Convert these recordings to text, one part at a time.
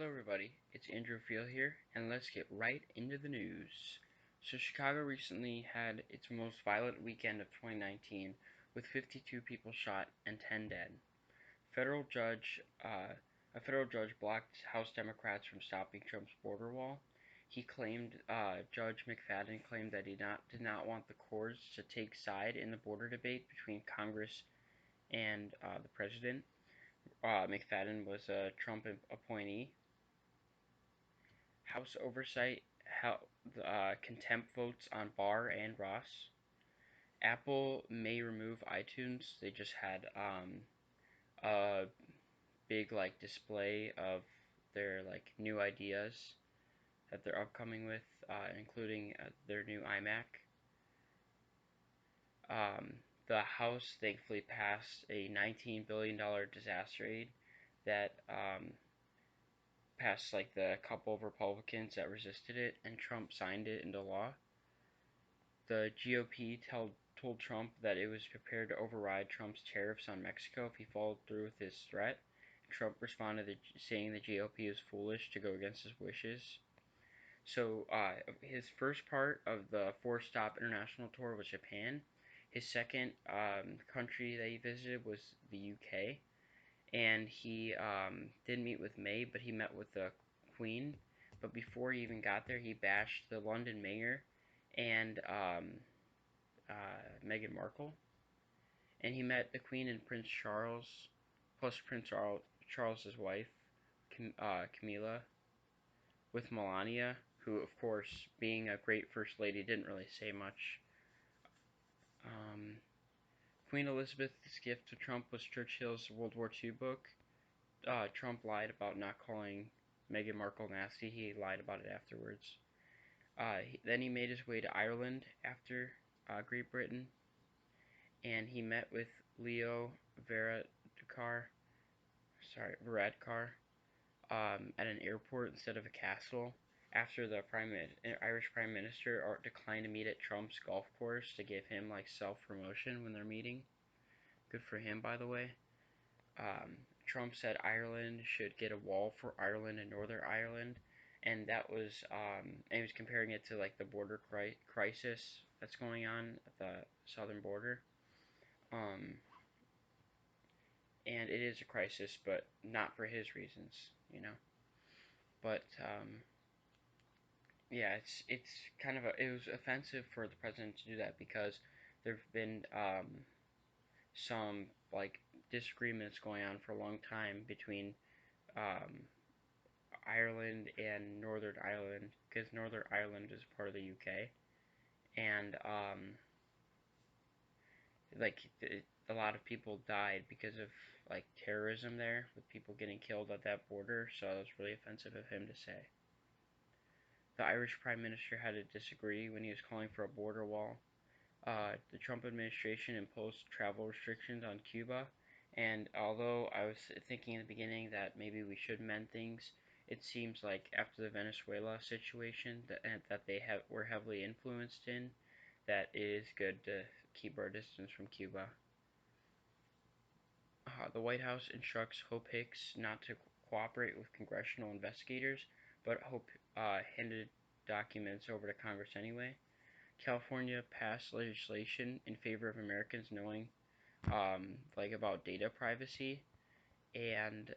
Hello everybody, it's Andrew Field here, and let's get right into the news. So Chicago recently had its most violent weekend of 2019, with 52 people shot and 10 dead. Federal judge, a federal judge blocked House Democrats from stopping Trump's border wall. Judge McFadden claimed that he did not want the courts to take side in the border debate between Congress and the president. McFadden was a Trump appointee. House oversight held contempt votes on Barr and Ross. Apple may remove iTunes. They just had a big display of their new ideas that they're upcoming with, including their new iMac. The House thankfully passed a $19 billion disaster aid that passed the couple of Republicans that resisted it, and Trump signed it into law. The GOP told Trump that it was prepared to override Trump's tariffs on Mexico if he followed through with his threat. Trump responded saying the GOP is foolish to go against his wishes. So his first part of the four-stop international tour was Japan. His second country that he visited was the UK. And he didn't meet with May, but he met with the Queen. But before he even got there, he bashed the London mayor and Meghan Markle. And he met the Queen and Prince Charles, plus Prince Charles's wife, Camilla, with Melania, who, of course, being a great First Lady, didn't really say much. Queen Elizabeth's gift to Trump was Churchill's World War II book. Trump lied about not calling Meghan Markle nasty. He lied about it afterwards. Then he made his way to Ireland after Great Britain, and he met with Leo Varadkar at an airport instead of a castle after the Irish Prime Minister declined to meet at Trump's golf course to give him self-promotion when they're meeting. Good for him, by the way. Trump said Ireland should get a wall for Ireland and Northern Ireland, and that was and he was comparing it to the border crisis that's going on at the southern border. And it is a crisis, but not for his reasons, But yeah, it's kind of it was offensive for the president to do that because there've been some disagreements going on for a long time between Ireland and Northern Ireland, because Northern Ireland is part of the UK, and a lot of people died because of terrorism there, with people getting killed at that border. So it was really offensive of him to say. The Irish Prime Minister had to disagree when he was calling for a border wall. The Trump administration imposed travel restrictions on Cuba, and although I was thinking in the beginning that maybe we should mend things, it seems like after the Venezuela situation that were heavily influenced in, that it is good to keep our distance from Cuba. The White House instructs Hope Hicks not to cooperate with congressional investigators, but Hope handed documents over to Congress anyway. California passed legislation in favor of Americans knowing about data privacy, and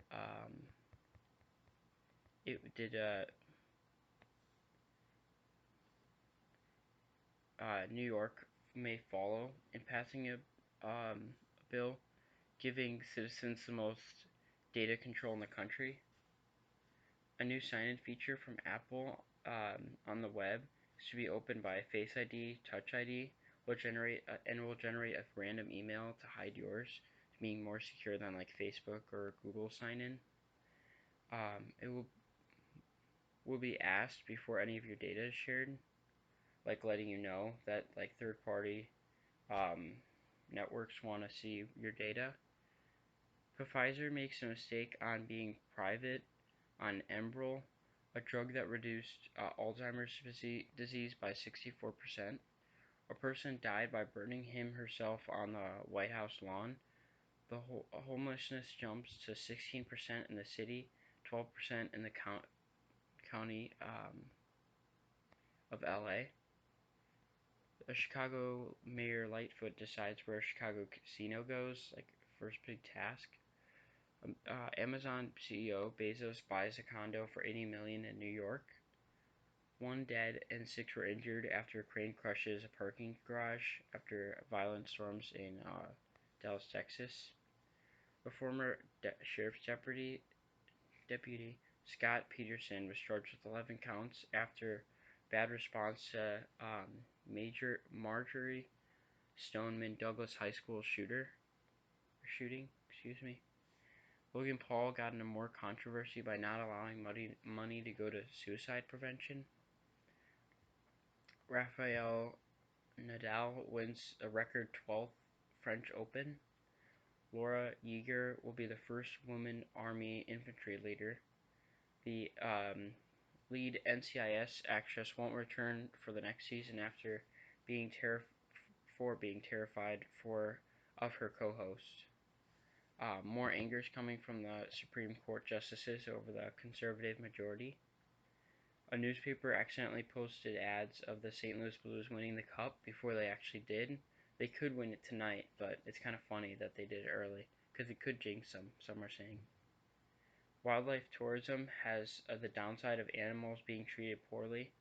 it did New York may follow in passing a bill giving citizens the most data control in the country. A new sign-in feature from Apple on the web should be opened by Face ID, Touch ID, will generate a random email to hide yours, being more secure than Facebook or Google sign-in. It will be asked before any of your data is shared, letting you know that third-party networks want to see your data. Pfizer makes a mistake on being private on Enbrel, a drug that reduced Alzheimer's disease by 64%. A person died by burning herself on the White House lawn. The homelessness jumps to 16% in the city, 12% in the county of LA. A Chicago Mayor Lightfoot decides where a Chicago casino goes, like first big task. Amazon CEO Bezos buys a condo for 80 million in New York. One dead and six were injured after a crane crushes a parking garage after violent storms in Dallas, Texas. A former sheriff's deputy Scott Peterson was charged with 11 counts after bad response to Major Marjorie Stoneman Douglas High School shooting. Excuse me. Logan Paul got into more controversy by not allowing money to go to suicide prevention. Rafael Nadal wins a record 12th French Open. Laura Yeager will be the first woman Army infantry leader. The lead NCIS actress won't return for the next season after being terrified of her co-host. More anger is coming from the Supreme Court justices over the conservative majority. A newspaper accidentally posted ads of the St. Louis Blues winning the cup before they actually did. They could win it tonight, but it's kind of funny that they did it early because it could jinx them, some are saying. Wildlife tourism has the downside of animals being treated poorly,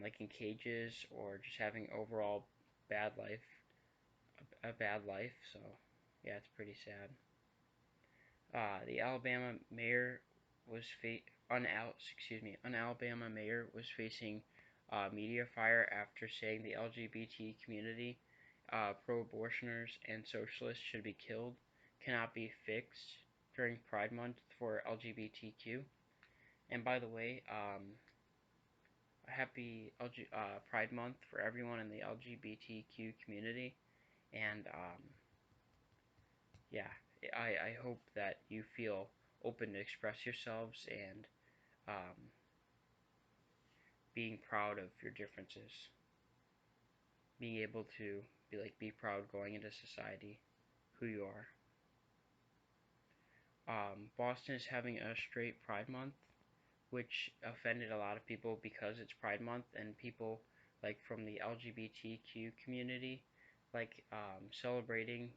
like in cages or just having overall a bad life. So, yeah, it's pretty sad. The Alabama mayor was an Alabama mayor was facing media fire after saying the LGBT community, pro-abortioners and socialists should be killed, cannot be fixed during Pride Month for LGBTQ. And by the way, happy Pride Month for everyone in the LGBTQ community. And yeah, I hope that you feel open to express yourselves and being proud of your differences. Being able to be proud going into society who you are. Boston is having a straight Pride Month, which offended a lot of people because it's Pride Month and people like from the LGBTQ community celebrating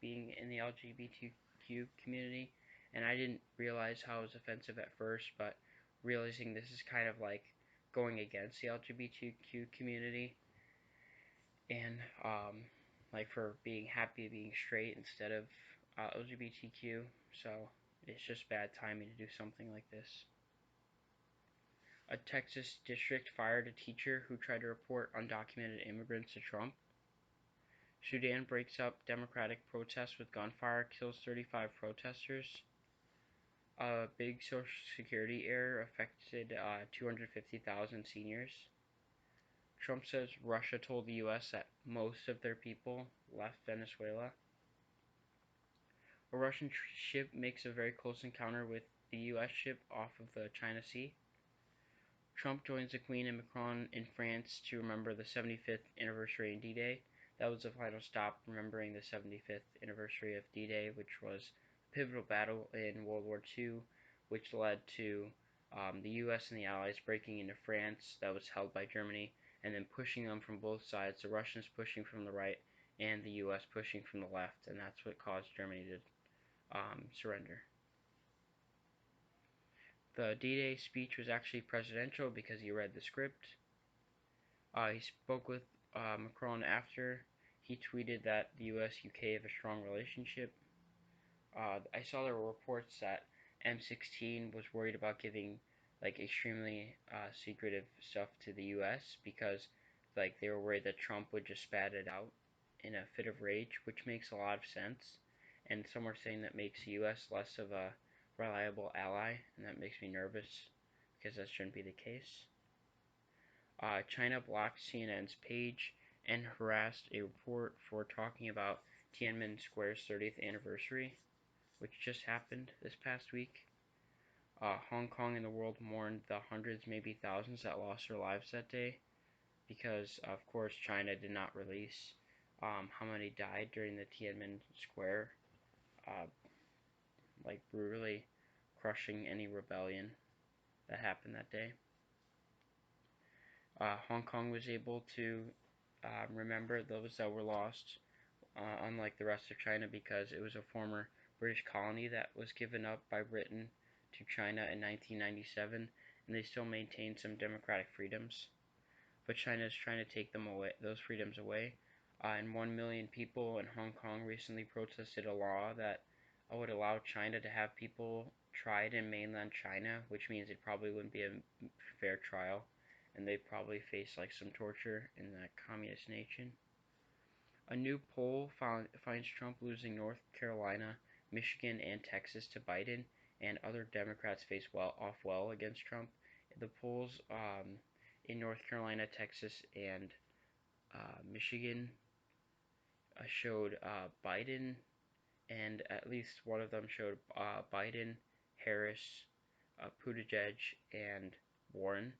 being in the LGBTQ community, and I didn't realize how it was offensive at first, but realizing this is kind of like going against the LGBTQ community and like for being happy being straight instead of LGBTQ, so it's just bad timing to do something like this. A Texas district fired a teacher who tried to report undocumented immigrants to Trump. Sudan breaks up democratic protests with gunfire, kills 35 protesters. A big Social Security error affected 250,000 seniors. Trump says Russia told the U.S. that most of their people left Venezuela. A Russian ship makes a very close encounter with the U.S. ship off of the China Sea. Trump joins the Queen and Macron in France to remember the 75th anniversary of D-Day. That was the final stop remembering the 75th anniversary of D-Day, which was a pivotal battle in World War II, which led to the U.S. and the Allies breaking into France that was held by Germany, and then pushing them from both sides, the Russians pushing from the right and the U.S. pushing from the left, and that's what caused Germany to surrender. The D-Day speech was actually presidential because he read the script. He spoke with Macron after. He tweeted that the US-UK have a strong relationship. I saw there were reports that M16 was worried about giving extremely secretive stuff to the US because they were worried that Trump would just spat it out in a fit of rage, which makes a lot of sense. And some are saying that makes the US less of a reliable ally, and that makes me nervous because that shouldn't be the case. China blocked CNN's page and harassed a report for talking about Tiananmen Square's 30th anniversary, which just happened this past week. Hong Kong and the world mourned the hundreds, maybe thousands, that lost their lives that day because, of course, China did not release how many died during the Tiananmen Square brutally crushing any rebellion that happened that day. Hong Kong was able to remember those that were lost, unlike the rest of China, because it was a former British colony that was given up by Britain to China in 1997, and they still maintain some democratic freedoms. But China is trying to take them away, those freedoms away. And 1 million people in Hong Kong recently protested a law that would allow China to have people tried in mainland China, which means it probably wouldn't be a fair trial, and they'd probably face like some torture in that communist nation. A new poll finds Trump losing North Carolina, Michigan, and Texas to Biden, and other Democrats face well against Trump. The polls in North Carolina, Texas, and Michigan showed Biden, and at least one of them showed Biden, Harris, Buttigieg, and Warren,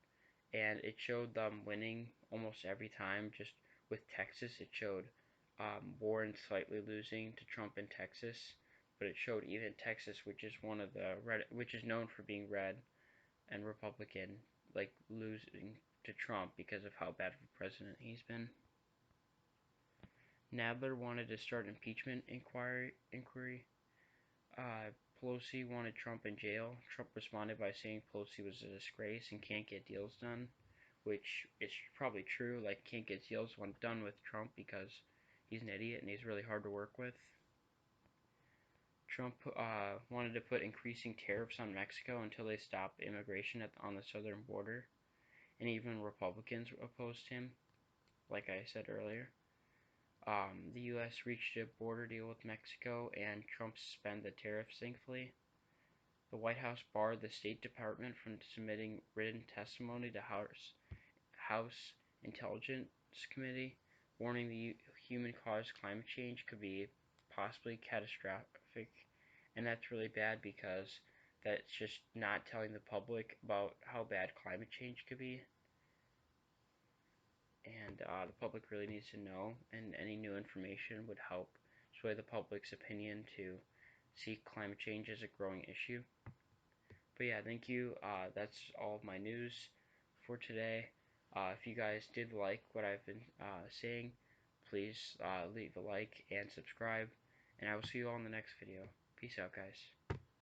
and it showed them winning almost every time. Just with Texas, it showed Warren slightly losing to Trump in Texas, but it showed even Texas, which is one of the red, which is known for being red and Republican, like losing to Trump because of how bad of a president he's been. Nadler wanted to start impeachment inquiry. Pelosi wanted Trump in jail. Trump responded by saying Pelosi was a disgrace and can't get deals done, which is probably true. Like, can't get deals done with Trump because he's an idiot and he's really hard to work with. Trump wanted to put increasing tariffs on Mexico until they stop immigration on the southern border, and even Republicans opposed him, like I said earlier. The U.S. reached a border deal with Mexico, and Trump suspended the tariffs, thankfully. The White House barred the State Department from submitting written testimony to House Intelligence Committee, warning the human-caused climate change could be possibly catastrophic. And that's really bad because that's just not telling the public about how bad climate change could be. And the public really needs to know, and any new information would help sway the public's opinion to see climate change as a growing issue. But yeah, thank you. That's all of my news for today. If you guys did like what I've been saying, please leave a like and subscribe, and I will see you all in the next video. Peace out, guys.